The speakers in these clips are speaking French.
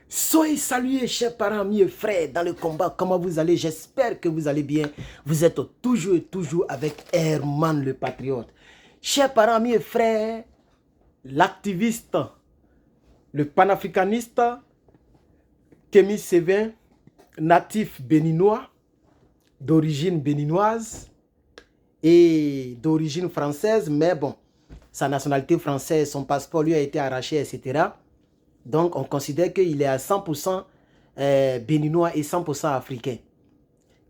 Soyez salués, chers parents, amis et frères, dans le combat. Comment vous allez? J'espère que vous allez bien. Vous êtes toujours et toujours avec Herman le Patriote. Chers parents, amis et frères, l'activiste, le panafricaniste, Kémy Séba, natif béninois, d'origine béninoise et d'origine française, mais bon, sa nationalité française, son passeport lui a été arraché, etc. Donc, on considère qu'il est à 100% béninois et 100% africain.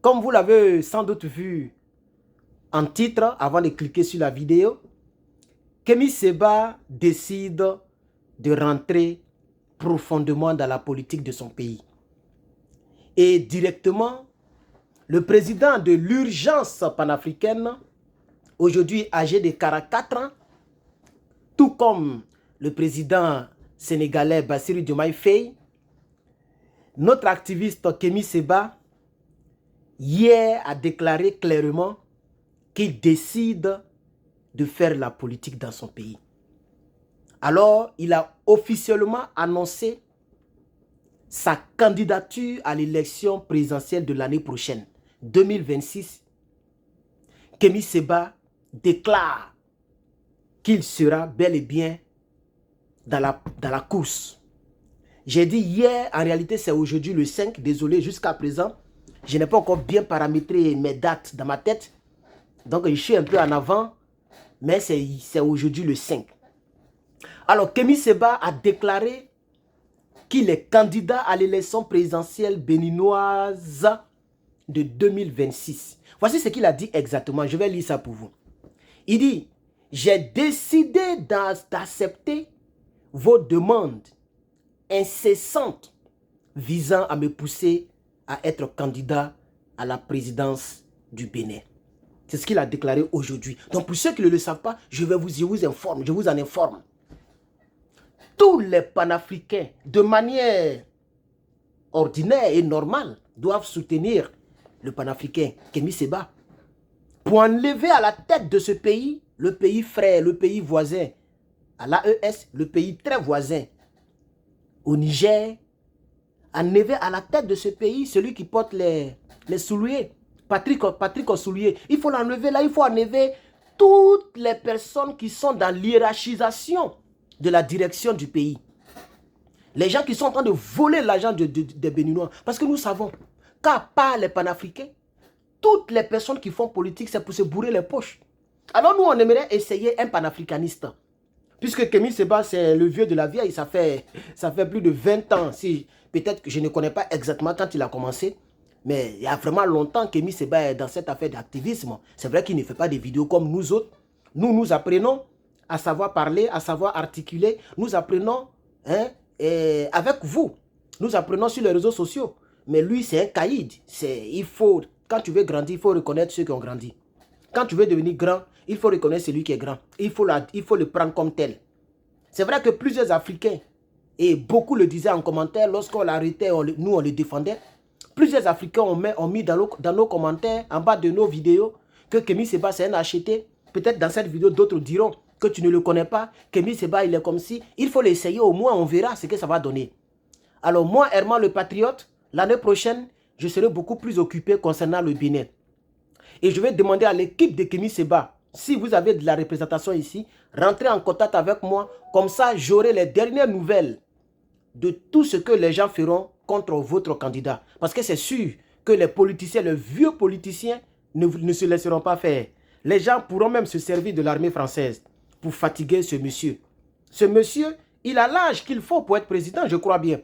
Comme vous l'avez sans doute vu en titre, avant de cliquer sur la vidéo, Kémy Séba décide de rentrer profondément dans la politique de son pays. Et directement, le président de l'urgence panafricaine, aujourd'hui âgé de 44 ans, tout comme le président sénégalais Bassirou Diomaye Faye, notre activiste Kémy Séba, hier a déclaré clairement qu'il décide de faire la politique dans son pays. Alors, il a officiellement annoncé sa candidature à l'élection présidentielle de l'année prochaine, 2026. Kémy Séba déclare qu'il sera bel et bien dans la course. J'ai dit hier, en réalité c'est aujourd'hui le 5, désolé, jusqu'à présent, je n'ai pas encore bien paramétré mes dates dans ma tête. Donc je suis un peu en avant, mais c'est aujourd'hui le 5. Alors Kémy Séba a déclaré qu'il est candidat à l'élection présidentielle béninoise de 2026. Voici ce qu'il a dit exactement, je vais lire ça pour vous. Il dit, j'ai décidé d'accepter vos demandes incessantes visant à me pousser à être candidat à la présidence du Bénin. C'est ce qu'il a déclaré aujourd'hui. Donc pour ceux qui ne le savent pas, je vous en informe. Tous les panafricains, de manière ordinaire et normale, doivent soutenir le panafricain Kémy Séba pour enlever à la tête de ce pays, le pays frère, le pays voisin, à l'AES, le pays très voisin, au Niger, enlever à la tête de ce pays celui qui porte les souliers, Patrick Soulier. Il faut l'enlever là, il faut enlever toutes les personnes qui sont dans l'hiérarchisation de la direction du pays. Les gens qui sont en train de voler l'argent des Béninois. Parce que nous savons qu'à part les panafricains, toutes les personnes qui font politique, c'est pour se bourrer les poches. Alors nous, on aimerait essayer un panafricaniste. Puisque Kémy Séba, c'est le vieux de la vieille, ça fait plus de 20 ans. Si, peut-être que je ne connais pas exactement quand il a commencé, mais il y a vraiment longtemps que Kémy Séba est dans cette affaire d'activisme. C'est vrai qu'il ne fait pas des vidéos comme nous autres. Nous apprenons à savoir parler, à savoir articuler. Nous apprenons avec vous. Nous apprenons sur les réseaux sociaux. Mais lui, c'est un caïd. Quand tu veux grandir, il faut reconnaître ceux qui ont grandi. Quand tu veux devenir grand, il faut reconnaître celui qui est grand. Il faut le prendre comme tel. C'est vrai que plusieurs Africains, et beaucoup le disaient en commentaire, lorsqu'on l'arrêtait, nous on le défendait, plusieurs Africains ont mis dans nos commentaires, en bas de nos vidéos, que Kémy Séba c'est un acheté. Peut-être dans cette vidéo, d'autres diront que tu ne le connais pas. Kémy Séba, il est comme si. Il faut l'essayer, au moins on verra ce que ça va donner. Alors moi, Herman le Patriote, l'année prochaine, je serai beaucoup plus occupé concernant le Bénin. Et je vais demander à l'équipe de Kémy Séba, si vous avez de la représentation ici, rentrez en contact avec moi. Comme ça, j'aurai les dernières nouvelles de tout ce que les gens feront contre votre candidat. Parce que c'est sûr que les politiciens, les vieux politiciens, ne se laisseront pas faire. Les gens pourront même se servir de l'armée française pour fatiguer ce monsieur. Ce monsieur, il a l'âge qu'il faut pour être président, je crois bien.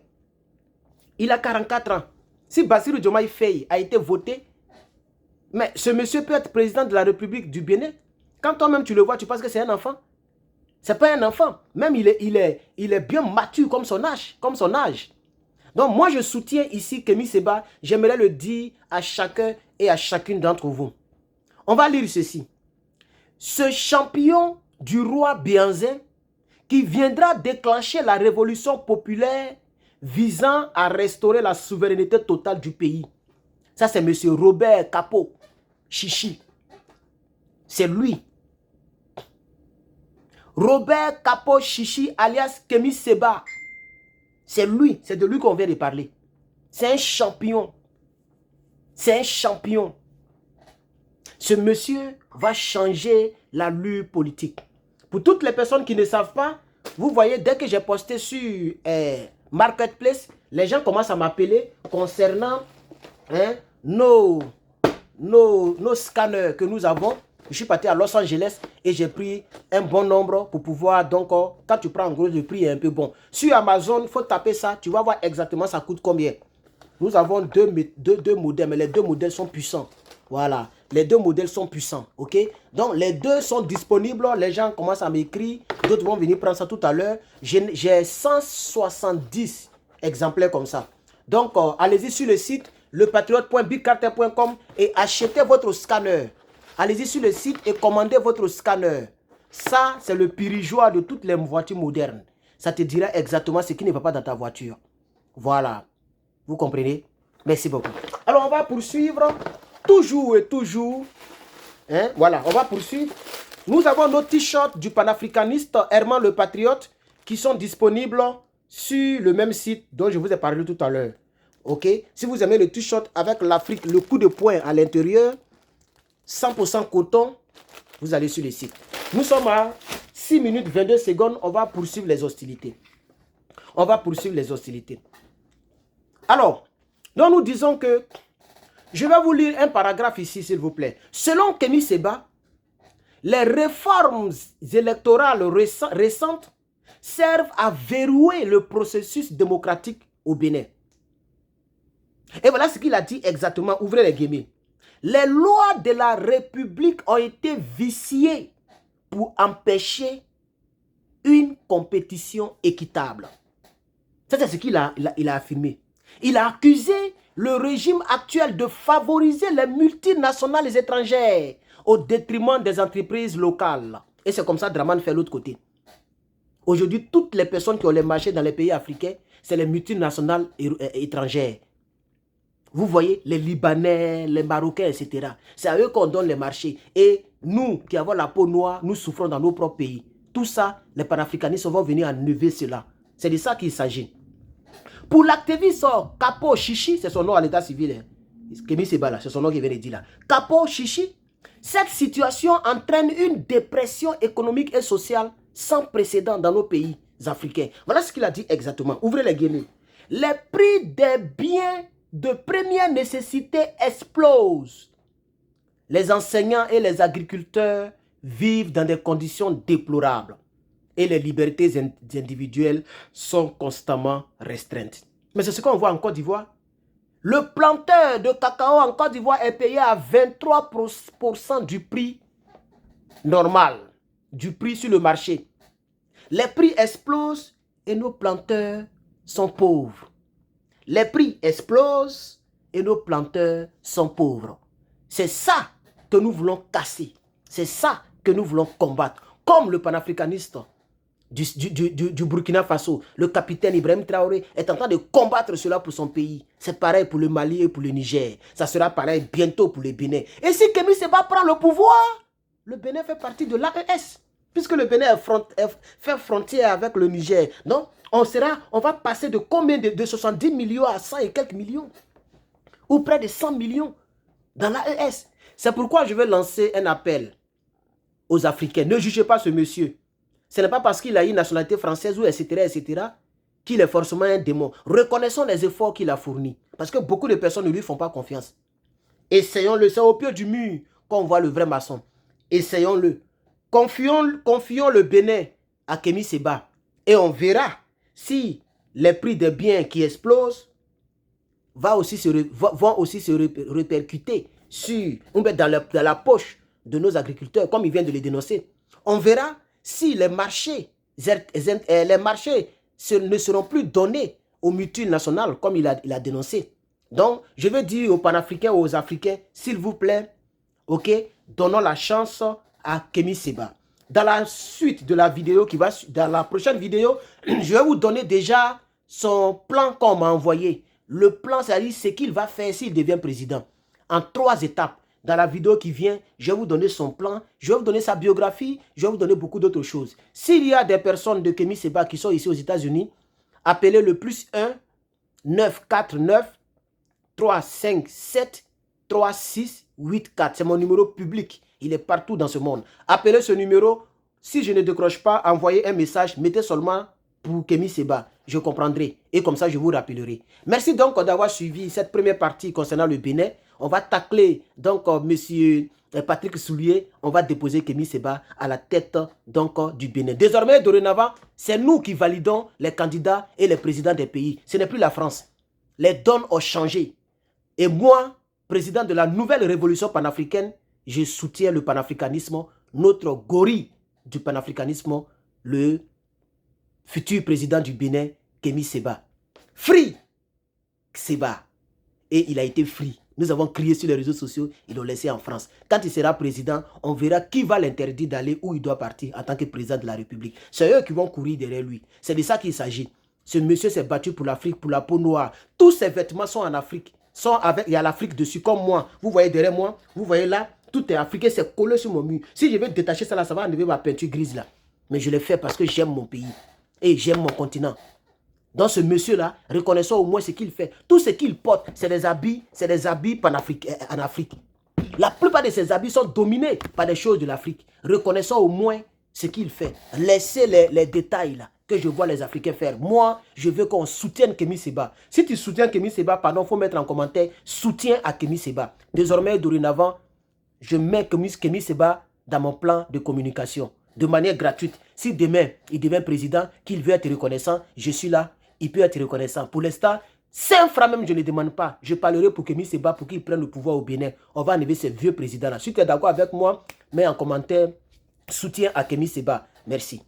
Il a 44 ans. Si Bassirou Diomaye Faye a été voté, mais ce monsieur peut être président de la République du Bénin. Quand toi-même tu le vois, tu penses que c'est un enfant. C'est pas un enfant. Même il est bien mature comme son âge. Donc moi je soutiens ici Kémy Séba. J'aimerais le dire à chacun et à chacune d'entre vous. On va lire ceci. Ce champion du roi Béanzin qui viendra déclencher la révolution populaire visant à restaurer la souveraineté totale du pays. Ça c'est M. Robert Kapo Chichi. C'est lui. Robert Kapo Chichi alias Kémy Séba. C'est lui, c'est de lui qu'on vient de parler. C'est un champion. C'est un champion. Ce monsieur va changer la lutte politique. Pour toutes les personnes qui ne savent pas, vous voyez, dès que j'ai posté sur Marketplace, les gens commencent à m'appeler concernant nos scanners que nous avons. Je suis parti à Los Angeles et j'ai pris un bon nombre pour pouvoir, donc, quand tu prends en gros, le prix est un peu bon. Sur Amazon, il faut taper ça, tu vas voir exactement ça coûte combien. Nous avons deux modèles, mais les deux modèles sont puissants. Voilà, les deux modèles sont puissants, ok? Donc, les deux sont disponibles, les gens commencent à m'écrire, d'autres vont venir prendre ça tout à l'heure. J'ai 170 exemplaires comme ça. Donc, allez-y sur le site lepatriote.bigcartel.com et achetez votre scanner. Allez-y sur le site et commandez votre scanner. Ça, c'est le pirigeoir de toutes les voitures modernes. Ça te dira exactement ce qui ne va pas dans ta voiture. Voilà. Vous comprenez? Merci beaucoup. Alors, on va poursuivre. Toujours et toujours. Voilà, on va poursuivre. Nous avons nos t-shirts du panafricaniste Herman le Patriote qui sont disponibles sur le même site dont je vous ai parlé tout à l'heure. Ok? Si vous aimez le t-shirt avec l'Afrique, le coup de poing à l'intérieur, 100% coton, vous allez sur le site. Nous sommes à 6 minutes 22 secondes. On va poursuivre les hostilités. On va poursuivre les hostilités. Alors, nous disons que, je vais vous lire un paragraphe ici, s'il vous plaît. Selon Kémy Séba, les réformes électorales récentes servent à verrouiller le processus démocratique au Bénin. Et voilà ce qu'il a dit exactement. Ouvrez les guillemets. Les lois de la République ont été viciées pour empêcher une compétition équitable. Ça, c'est ce qu'il a affirmé. Il a accusé le régime actuel de favoriser les multinationales étrangères au détriment des entreprises locales. Et c'est comme ça que Draman fait l'autre côté. Aujourd'hui, toutes les personnes qui ont les marchés dans les pays africains, c'est les multinationales étrangères. Vous voyez, les Libanais, les Marocains, etc. C'est à eux qu'on donne les marchés. Et nous, qui avons la peau noire, nous souffrons dans nos propres pays. Tout ça, les panafricanistes vont venir enlever cela. C'est de ça qu'il s'agit. Pour l'activiste Capo Chichi, c'est son nom à l'état civil. Kémy Séba, c'est son nom qui vient de dire là. Capo Chichi, cette situation entraîne une dépression économique et sociale sans précédent dans nos pays africains. Voilà ce qu'il a dit exactement. Ouvrez les guillemets. Les prix des biens de première nécessité explosent. Les enseignants et les agriculteurs vivent dans des conditions déplorables et les libertés individuelles sont constamment restreintes. Mais c'est ce qu'on voit en Côte d'Ivoire. Le planteur de cacao en Côte d'Ivoire est payé à 23% du prix normal, du prix sur le marché. Les prix explosent et nos planteurs sont pauvres. Les prix explosent et nos planteurs sont pauvres. C'est ça que nous voulons casser. C'est ça que nous voulons combattre. Comme le panafricaniste du Burkina Faso, le capitaine Ibrahim Traoré est en train de combattre cela pour son pays. C'est pareil pour le Mali et pour le Niger. Ça sera pareil bientôt pour le Bénin. Et si Kémy Séba prend le pouvoir, le Bénin fait partie de l'AES. Puisque le Bénin fait frontière avec le Niger. Donc, on va passer de combien de 70 millions à 100 et quelques millions. Ou près de 100 millions dans l'AES. C'est pourquoi je vais lancer un appel aux Africains. Ne jugez pas ce monsieur. Ce n'est pas parce qu'il a une nationalité française ou etc. qu'il est forcément un démon. Reconnaissons les efforts qu'il a fournis. Parce que beaucoup de personnes ne lui font pas confiance. Essayons-le. C'est au pied du mur qu'on voit le vrai maçon. Essayons-le. Confions le Bénin à Kémy Séba. Et on verra si les prix des biens qui explosent vont aussi se répercuter dans la poche de nos agriculteurs, comme il vient de les dénoncer. On verra si les marchés ne seront plus donnés aux multinationales, comme il a dénoncé. Donc, je veux dire aux panafricains, aux Africains, s'il vous plaît, ok, donnons la chance à Kémy Séba. Dans la suite de la vidéo dans la prochaine vidéo, je vais vous donner déjà son plan qu'on m'a envoyé. Le plan, c'est-à-dire ce qu'il va faire s'il devient président. En 3 étapes. Dans la vidéo qui vient, je vais vous donner son plan, je vais vous donner sa biographie, je vais vous donner beaucoup d'autres choses. S'il y a des personnes de Kémy Séba qui sont ici aux États-Unis, appelez le +1 949 357 3684. C'est mon numéro public. Il est partout dans ce monde. Appelez ce numéro. Si je ne décroche pas, envoyez un message. Mettez seulement pour Kémy Séba. Je comprendrai. Et comme ça, je vous rappellerai. Merci donc d'avoir suivi cette première partie concernant le Bénin. On va tacler donc monsieur Patrick Soulier. On va déposer Kémy Séba à la tête donc du Bénin. Désormais, dorénavant, c'est nous qui validons les candidats et les présidents des pays. Ce n'est plus la France. Les donnes ont changé. Et moi, président de la nouvelle révolution panafricaine, je soutiens le panafricanisme, notre gorille du panafricanisme, le futur président du Bénin, Kémy Séba. Free Séba. Et il a été free. Nous avons crié sur les réseaux sociaux, ils l'ont laissé en France. Quand il sera président, on verra qui va l'interdire d'aller où il doit partir en tant que président de la République. C'est eux qui vont courir derrière lui. C'est de ça qu'il s'agit. Ce monsieur s'est battu pour l'Afrique, pour la peau noire. Tous ses vêtements sont en Afrique. Il y a l'Afrique dessus, comme moi. Vous voyez derrière moi, vous voyez là, tout est africain, c'est collé sur mon mur. Si je vais détacher ça là, ça va enlever ma peinture grise là. Mais je l'ai fait parce que j'aime mon pays et j'aime mon continent. Donc ce monsieur-là, reconnaissons au moins ce qu'il fait. Tout ce qu'il porte, c'est des habits panafricains en Afrique. La plupart de ces habits sont dominés par des choses de l'Afrique. Reconnaissons au moins ce qu'il fait. Laissez les détails là que je vois les Africains faire. Moi, je veux qu'on soutienne Kémy Séba. Si tu soutiens Kémy Séba, pardon, il faut mettre en commentaire soutien à Kémy Séba. Désormais, dorénavant, je mets Kémy Séba dans mon plan de communication de manière gratuite. Si demain, il devient président, qu'il veut être reconnaissant, je suis là, il peut être reconnaissant. Pour l'instant, 5 francs même, je ne demande pas. Je parlerai pour Kémy Séba pour qu'il prenne le pouvoir au Bénin. On va enlever ces vieux présidents-là. Si tu es d'accord avec moi, mets en commentaire soutien à Kémy Séba. Merci.